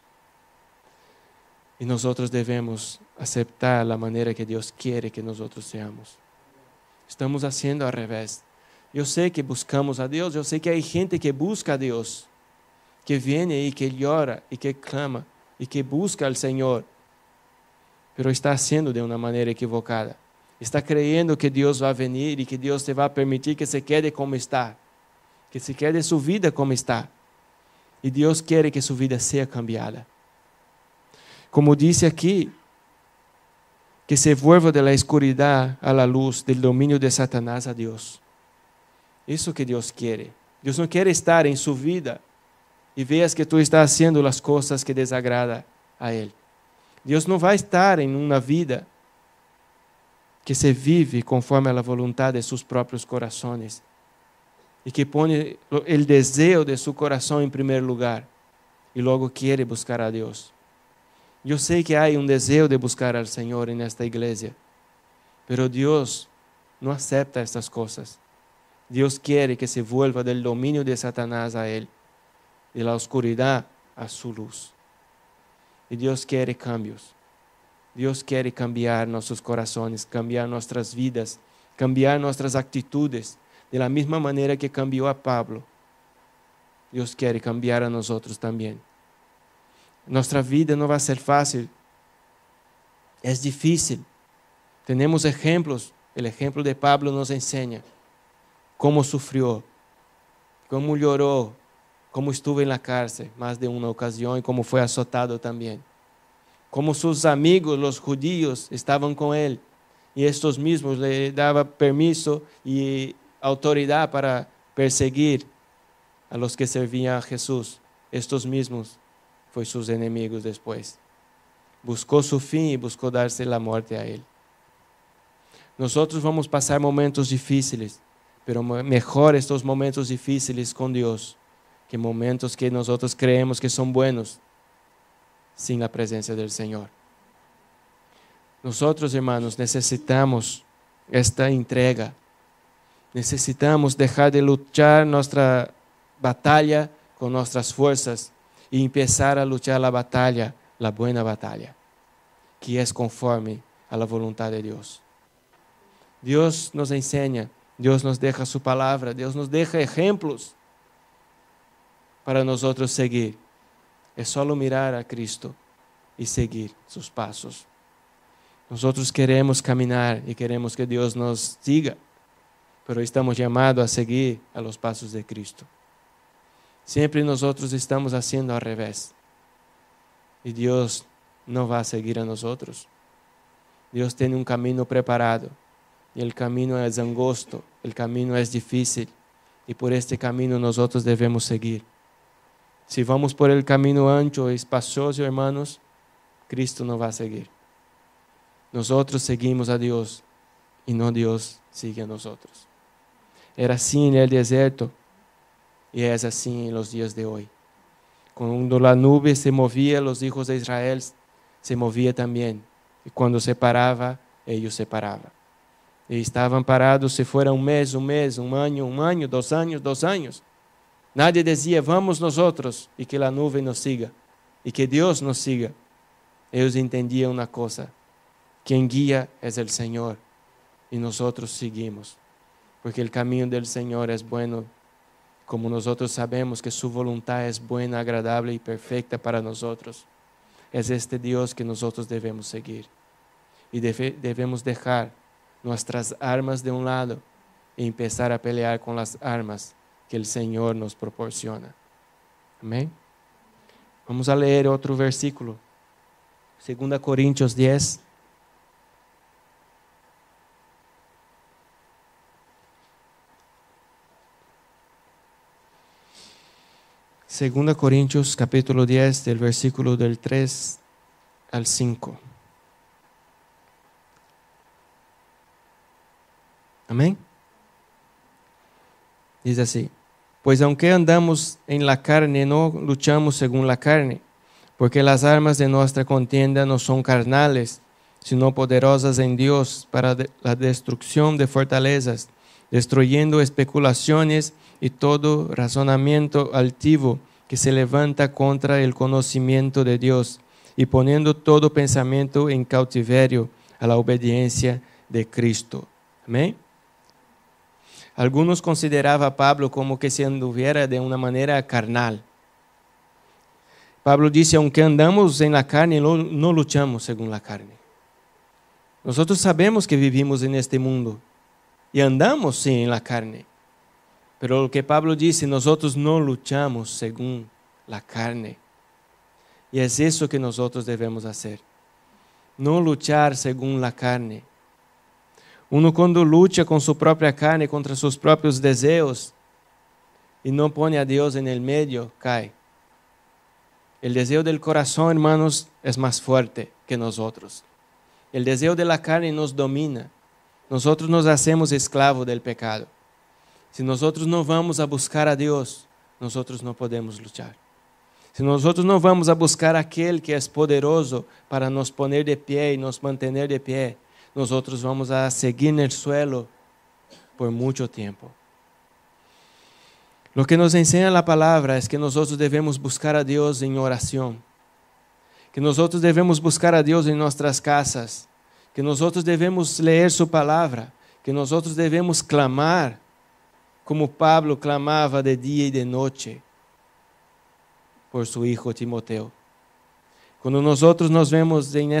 Y nosotros debemos aceptar la manera que Dios quiere que nosotros seamos. Estamos haciendo al revés. Yo sé que buscamos a Dios, yo sé que hay gente que busca a Dios, que viene y que llora y que clama y que busca al Señor, pero está haciendo de una manera equivocada. Está creyendo que Dios va a venir y que Dios te va a permitir que se quede como está, que se quede su vida como está. Y Dios quiere que su vida sea cambiada. Como dice aquí, que se vuelva de la oscuridad a la luz, del dominio de Satanás a Dios. Eso que Dios quiere. Dios no quiere estar en su vida y veas que tú estás haciendo las cosas que desagrada a Él. Dios no va a estar en una vida que se vive conforme a la voluntad de sus propios corazones y que pone el deseo de su corazón en primer lugar y luego quiere buscar a Dios. Yo sé que hay un deseo de buscar al Señor en esta iglesia, pero Dios no acepta estas cosas. Dios quiere que se vuelva del dominio de Satanás a Él, de la oscuridad a su luz. Y Dios quiere cambios. Dios quiere cambiar nuestros corazones, cambiar nuestras vidas, cambiar nuestras actitudes, de la misma manera que cambió a Pablo. Dios quiere cambiar a nosotros también. Nuestra vida no va a ser fácil. Es difícil. Tenemos ejemplos. El ejemplo de Pablo nos enseña cómo sufrió. cómo lloró, cómo estuvo en la cárcel más de una ocasión y cómo fue azotado también. Cómo sus amigos, los judíos, estaban con él y estos mismos le daban permiso y autoridad para perseguir a los que servían a Jesús. Estos mismos fueron sus enemigos después. Buscó su fin y buscó darse la muerte a él. Nosotros vamos a pasar momentos difíciles, pero mejor estos momentos difíciles con Dios que momentos que nosotros creemos que son buenos sin la presencia del Señor. Nosotros, hermanos, necesitamos esta entrega. Necesitamos dejar de luchar nuestra batalla con nuestras fuerzas y empezar a luchar la batalla, la buena batalla, que es conforme a la voluntad de Dios. Dios nos enseña, Dios nos deja su palabra, Dios nos deja ejemplos para nosotros seguir. Es solo mirar a Cristo y seguir sus pasos. Nosotros queremos caminar y queremos que Dios nos siga, pero estamos llamados a seguir a los pasos de Cristo. Siempre nosotros estamos haciendo al revés. Y Dios no va a seguir a nosotros. Dios tiene un camino preparado. Y el camino es angosto, el camino es difícil. Y por este camino nosotros debemos seguir. Si vamos por el camino ancho y espacioso, hermanos, Cristo no va a seguir. Nosotros seguimos a Dios y no Dios sigue a nosotros. Era así en el desierto y es así en los días de hoy. Cuando la nube se movía, los hijos de Israel se movían también. Y cuando se paraba, ellos se paraban. Y estaban parados si fuera un mes, un año, 2 años. Nadie decía, vamos nosotros y que la nube nos siga y que Dios nos siga. Ellos entendían una cosa, quien guía es el Señor y nosotros seguimos. Porque el camino del Señor es bueno, como nosotros sabemos que su voluntad es buena, agradable y perfecta para nosotros. Es este Dios que nosotros debemos seguir. Y debemos dejar nuestras armas de un lado y empezar a pelear con las armas que el Señor nos proporciona. Amén. Vamos a leer otro versículo. 2 Corintios 10. Segunda Corintios capítulo 10 del versículo del 3 al 5. Amén. Dice así: pues aunque andamos en la carne, no luchamos según la carne, porque las armas de nuestra contienda no son carnales, sino poderosas en Dios para la destrucción de fortalezas, destruyendo especulaciones y todo razonamiento altivo que se levanta contra el conocimiento de Dios, y poniendo todo pensamiento en cautiverio a la obediencia de Cristo. Amén. Algunos consideraban a Pablo como que se anduviera de una manera carnal. Pablo dice, aunque andamos en la carne, no luchamos según la carne. Nosotros sabemos que vivimos en este mundo y andamos sí en la carne. Pero lo que Pablo dice, nosotros no luchamos según la carne. Y es eso que nosotros debemos hacer. No luchar según la carne. Uno cuando lucha con su propia carne, contra sus propios deseos, y no pone a Dios en el medio, cae. El deseo del corazón, hermanos, es más fuerte que nosotros. El deseo de la carne nos domina. Nosotros nos hacemos esclavos del pecado. Si nosotros no vamos a buscar a Dios, nosotros no podemos luchar. Si nosotros no vamos a buscar a aquel que es poderoso para nos poner de pie y nos mantener de pie, nosotros vamos a seguir en el suelo por mucho tiempo. Lo que nos enseña la palabra es que nosotros debemos buscar a Dios en oración, que nosotros debemos buscar a Dios en nuestras casas, que nosotros debemos leer su palabra, que nosotros debemos clamar, como Pablo clamaba de día y de noche por su hijo Timoteo. Cuando nosotros nos vemos en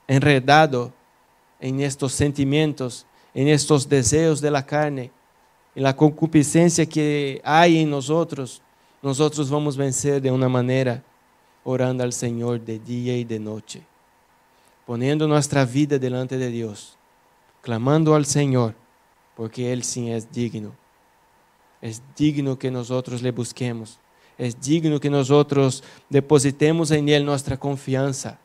enredado en estos sentimientos, en estos deseos de la carne, en la concupiscencia que hay en nosotros, nosotros vamos a vencer de una manera orando al Señor de día y de noche, poniendo nuestra vida delante de Dios, clamando al Señor, porque Él sí es digno. Es digno que nosotros le busquemos. Es digno que nosotros depositemos en Él nuestra confianza.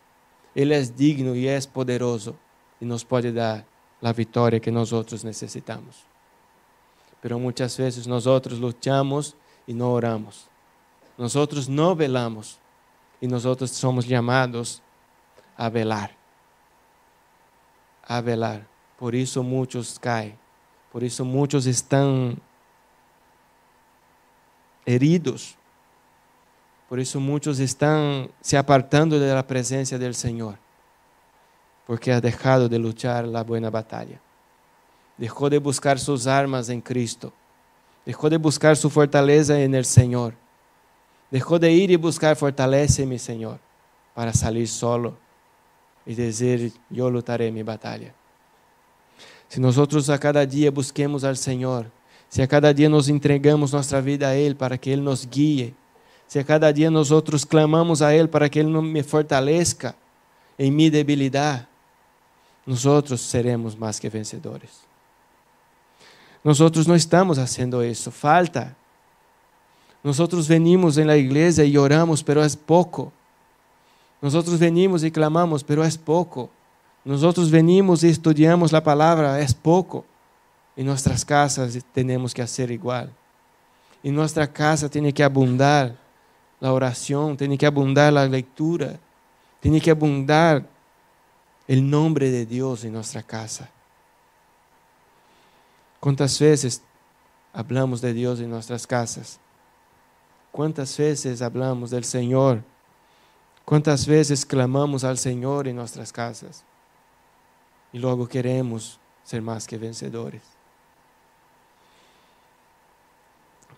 Él es digno y es poderoso y nos puede dar la victoria que nosotros necesitamos. Pero muchas veces nosotros luchamos y no oramos. Nosotros no velamos y nosotros somos llamados a velar. A velar. Por eso muchos caen. Por eso muchos están heridos. Por eso muchos están se apartando de la presencia del Señor. Porque ha dejado de luchar la buena batalla. Dejó de buscar sus armas en Cristo. Dejó de buscar su fortaleza en el Señor. Dejó de ir y buscar fortaléceme, Señor, para salir solo y decir, yo lutaré mi batalla. Si nosotros a cada día busquemos al Señor, si a cada día nos entregamos nuestra vida a Él para que Él nos guíe, si a cada día nosotros clamamos a Él para que Él me fortalezca en mi debilidad, nosotros seremos más que vencedores. Nosotros no estamos haciendo eso, falta. Nosotros venimos en la iglesia y oramos, pero es poco. Nosotros venimos y clamamos, pero es poco. Nosotros venimos y estudiamos la palabra, es poco. En nuestras casas tenemos que hacer igual. En nuestra casa tiene que abundar la oración, tiene que abundar la lectura, tiene que abundar el nombre de Dios en nuestra casa. ¿Cuántas veces hablamos de Dios en nuestras casas? ¿Cuántas veces hablamos del Señor? ¿Cuántas veces clamamos al Señor en nuestras casas? Y luego queremos ser más que vencedores.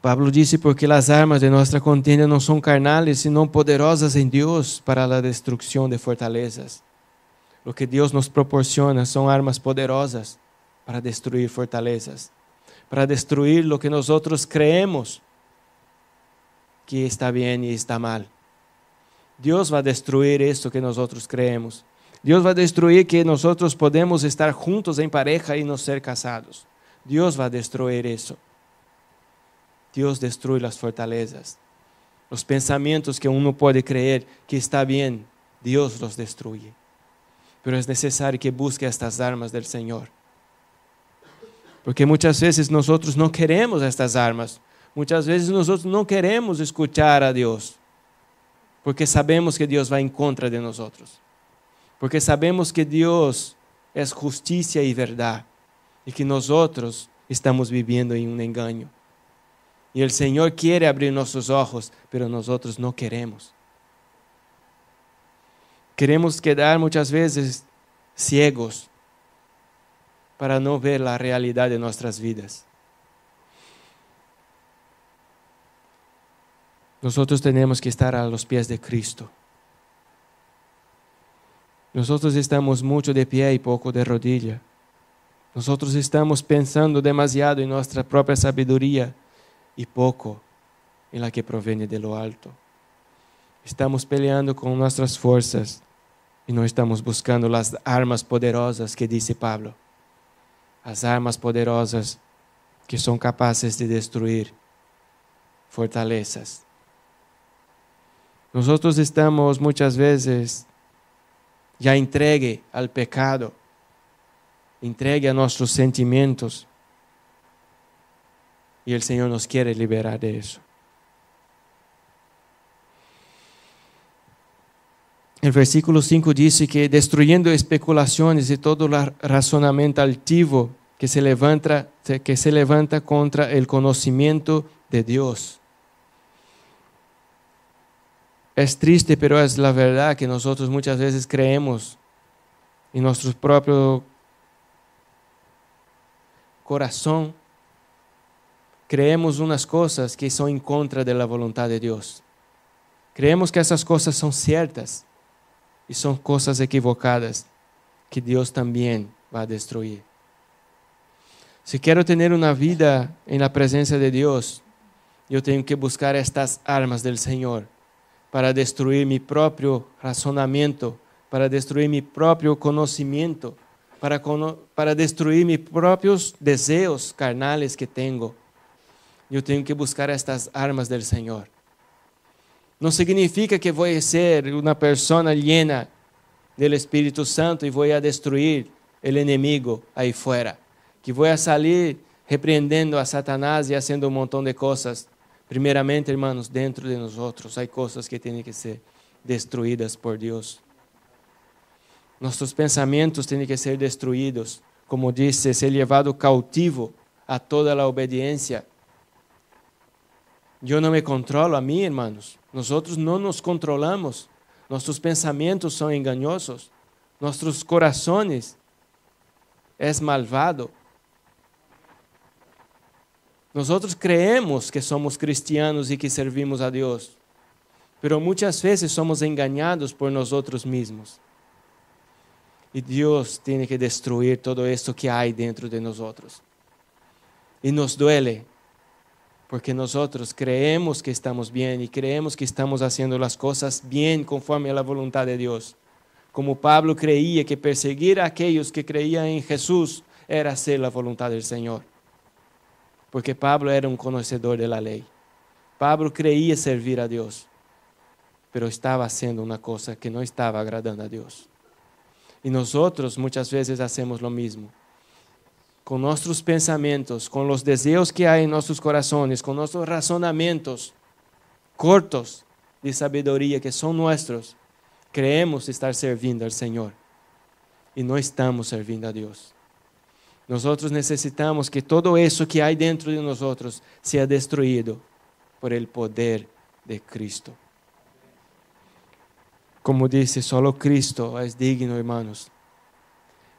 Pablo dice, porque las armas de nuestra contienda no son carnales, sino poderosas en Dios para la destrucción de fortalezas. Lo que Dios nos proporciona son armas poderosas para destruir fortalezas, para destruir lo que nosotros creemos que está bien y está mal. Dios va a destruir esto que nosotros creemos. Dios va a destruir que nosotros podemos estar juntos en pareja y no ser casados. Dios va a destruir eso. Dios destruye las fortalezas. Los pensamientos que uno puede creer que está bien, Dios los destruye. Pero es necesario que busque estas armas del Señor. Porque muchas veces nosotros no queremos estas armas. Muchas veces nosotros no queremos escuchar a Dios. Porque sabemos que Dios va en contra de nosotros. Porque sabemos que Dios es justicia y verdad. Y que nosotros estamos viviendo en un engaño. Y el Señor quiere abrir nuestros ojos, pero nosotros no queremos. Queremos quedar muchas veces ciegos para no ver la realidad de nuestras vidas. Nosotros tenemos que estar a los pies de Cristo. Nosotros estamos mucho de pie y poco de rodilla. Nosotros estamos pensando demasiado en nuestra propia sabiduría y poco en la que proviene de lo alto. Estamos peleando con nuestras fuerzas y no estamos buscando las armas poderosas que dice Pablo. As armas poderosas que são capazes de destruir fortalezas. Nosotros estamos muchas veces ya entregue al pecado, entregue a nuestros sentimientos, y el Señor nos quiere liberar de eso. El versículo 5 dice que destruyendo especulaciones y todo razonamiento altivo que se levanta contra el conocimiento de Dios. Es triste, pero es la verdad que nosotros muchas veces creemos en nuestro propio corazón. Creemos unas cosas que son en contra de la voluntad de Dios. Creemos que esas cosas son ciertas. Y son cosas equivocadas que Dios también va a destruir. Si quiero tener una vida en la presencia de Dios, yo tengo que buscar estas armas del Señor para destruir mi propio razonamiento, para destruir mi propio conocimiento, para destruir mis propios deseos carnales que tengo. Yo tengo que buscar estas armas del Señor. No significa que voy a ser una persona llena del Espíritu Santo y voy a destruir el enemigo ahí fuera, que voy a salir repreendiendo a Satanás y haciendo un montón de cosas. Primeramente, hermanos, dentro de nosotros hay cosas que tienen que ser destruidas por Dios. Nuestros pensamientos tienen que ser destruidos, como dice, ser llevado cautivo a toda la obediencia. Yo no me controlo a mí, hermanos. Nosotros no nos controlamos. Nuestros pensamientos son engañosos. Nuestros corazones es malvado. Nosotros creemos que somos cristianos y que servimos a Dios, pero muchas veces somos engañados por nosotros mismos. Y Dios tiene que destruir todo esto que hay dentro de nosotros. Y nos duele, porque nosotros creemos que estamos bien y creemos que estamos haciendo las cosas bien conforme a la voluntad de Dios. Como Pablo creía que perseguir a aquellos que creían en Jesús era hacer la voluntad del Señor. Porque Pablo era un conocedor de la ley. Pablo creía servir a Dios, pero estaba haciendo una cosa que no estaba agradando a Dios. Y nosotros muchas veces hacemos lo mismo. Con nuestros pensamientos, con los deseos que hay en nuestros corazones, con nuestros razonamientos cortos de sabiduría que son nuestros, creemos estar sirviendo al Señor y no estamos sirviendo a Dios. Nosotros necesitamos que todo eso que hay dentro de nosotros sea destruido por el poder de Cristo. Como dice, solo Cristo es digno, hermanos.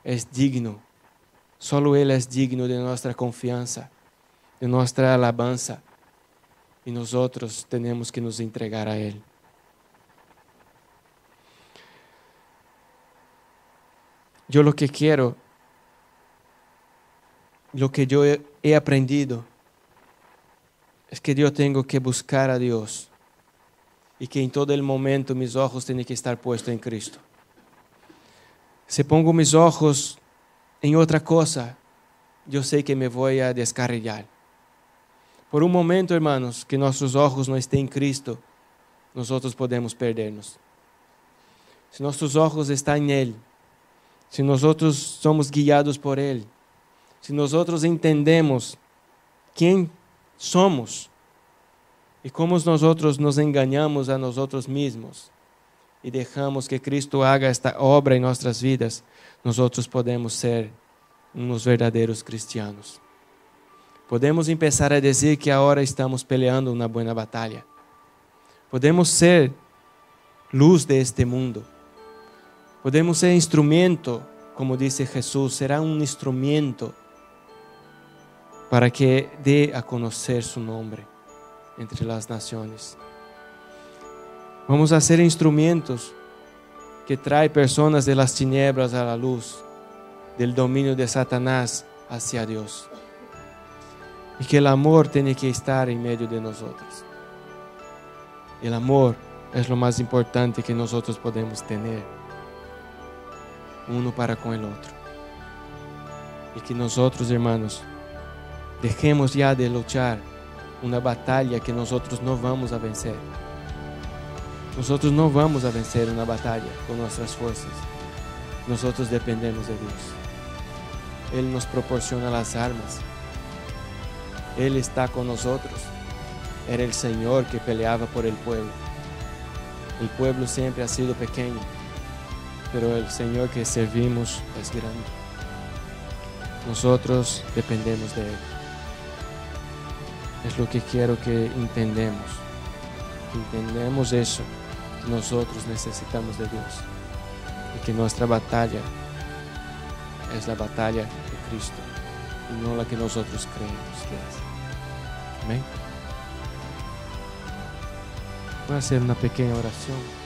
Es digno. Solo Él es digno de nuestra confianza, de nuestra alabanza. Y nosotros tenemos que nos entregar a Él. Yo lo que quiero, lo que yo he aprendido, es que yo tengo que buscar a Dios. Y que en todo el momento mis ojos tienen que estar puestos en Cristo. Si pongo mis ojos en otra cosa, yo sé que me voy a descarrilar. Por un momento, hermanos, que nuestros ojos no estén en Cristo, nosotros podemos perdernos. Si nuestros ojos están en Él, si nosotros somos guiados por Él, si nosotros entendemos quién somos, y cómo nosotros nos engañamos a nosotros mismos y dejamos que Cristo haga esta obra en nuestras vidas, nosotros podemos ser unos verdaderos cristianos. Podemos empezar a decir que ahora estamos peleando una buena batalla. Podemos ser luz de este mundo. Podemos ser instrumento, como dice Jesús, será un instrumento para que dé a conocer su nombre entre las naciones. Vamos a ser instrumentos que traen personas de las tinieblas a la luz, del dominio de Satanás hacia Dios. Y que el amor tiene que estar en medio de nosotros. El amor es lo más importante que nosotros podemos tener, uno para con el otro. Y que nosotros, hermanos, dejemos ya de luchar una batalla que nosotros no vamos a vencer. Nosotros no vamos a vencer una batalla con nuestras fuerzas. Nosotros dependemos de Dios. Él nos proporciona las armas. Él está con nosotros. Era el Señor que peleaba por el pueblo. El pueblo siempre ha sido pequeño, pero el Señor que servimos es grande. Nosotros dependemos de Él. Es lo que quiero que entendemos. Entendemos eso, que nosotros necesitamos de Dios. Y que nuestra batalla es la batalla de Cristo y no la que nosotros creemos que es. Amén. Voy a hacer una pequeña oración.